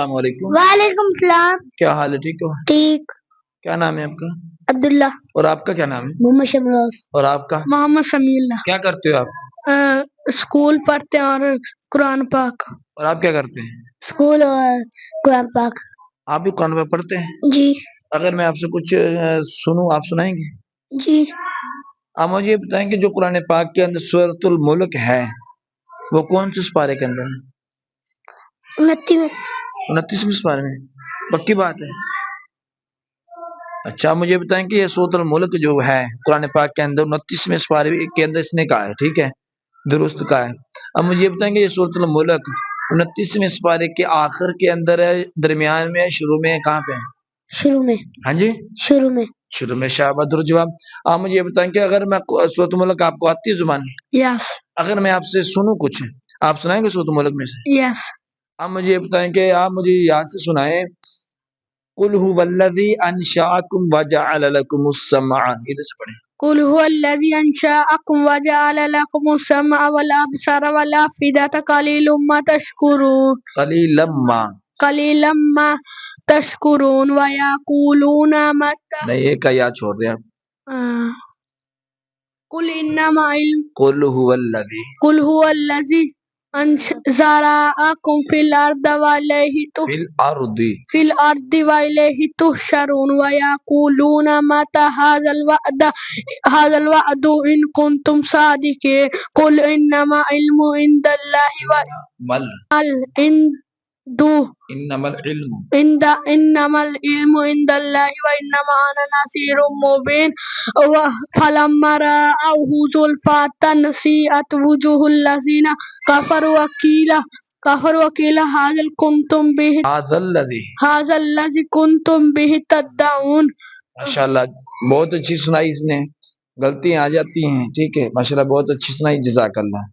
السلام علیکم۔ وعلیکم السلام۔ کیا حال ہے؟ ٹھیک ہو؟ ٹھیک۔ کیا نام ہے آپ کا؟ عبداللہ۔ اور آپ کا کیا نام ہے؟ محمد شمروز۔ اور آپ کا؟ محمد سمیع اللہ۔ کیا کرتے ہو آپ؟ اسکول پڑھتے ہیں اور قرآن پاک۔ اور آپ کیا کرتے ہیں؟ اسکول اور قرآن پاک۔ آپ بھی قرآن پاک پڑھتے ہیں؟ جی۔ اگر میں آپ سے کچھ سنوں، آپ سنائیں گے؟ جی۔ آپ مجھے یہ بتائیں کہ جو قرآن پاک کے اندر سورۃ الملک ہے وہ کون سے سپارے کے اندر ہے؟ 29ویں سپارے میں؟ پکی بات ہے؟ اچھا، مجھے بتائیں کہ یہ سورۃ الملک جو ہے قرآن پاک کے اندر 29ویں سپارے کے اندر اس نے کہا ہے، ٹھیک ہے، درست کہا ہے۔ اب مجھے بتائیں کہ یہ سورۃ الملک 29ویں سپارے کے آخر کے اندر ہے، درمیان میں، شروع میں، کہاں پہ ہے؟ شروع میں۔ ہاں جی، شروع میں۔ شروع میں۔ شاباش، درست جواب۔ آپ مجھے یہ بتائیں کہ اگر میں سورۃ الملک آپ کو آتی ہے زبان میں؟ یس۔ اگر میں آپ سے سنوں کچھ، آپ سنائیں گے سورۃ الملک میں سے؟ یس۔ آپ مجھے یہ بتائیں کہ آپ مجھے یاد سے سنائیں، قل هو الذی انشأکم وجعل لکم السمع، ادھر سے پڑھیں۔ قل هو الذی انشأکم وجعل لکم السمع والابصار والافئدۃ قلیلا ما تشکرون۔ قلیلا ما تشکرون ویقولون متى۔ نہیں، ایک کا یاد چھوڑ دیں آپ۔ قل انما علم قل هو الذی قل هو الذی ذرأکم فی الارض وإلیہ تحشرون ویقولون متى هذا الوعد إن کنتم صادقین قل انما العلم عند اللہ وإنما أنا نذیر مبین فلما رأوه زلفة سیئت وجوہ الذین کفروا وقیل هذا الذی کنتم به تدعون۔ ماشاءاللہ، بہت اچھی سنائی اس نے، غلطیاں آ جاتی ہیں، ٹھیک ہے، ماشاءاللہ بہت اچھی سنائی، جزاک اللہ۔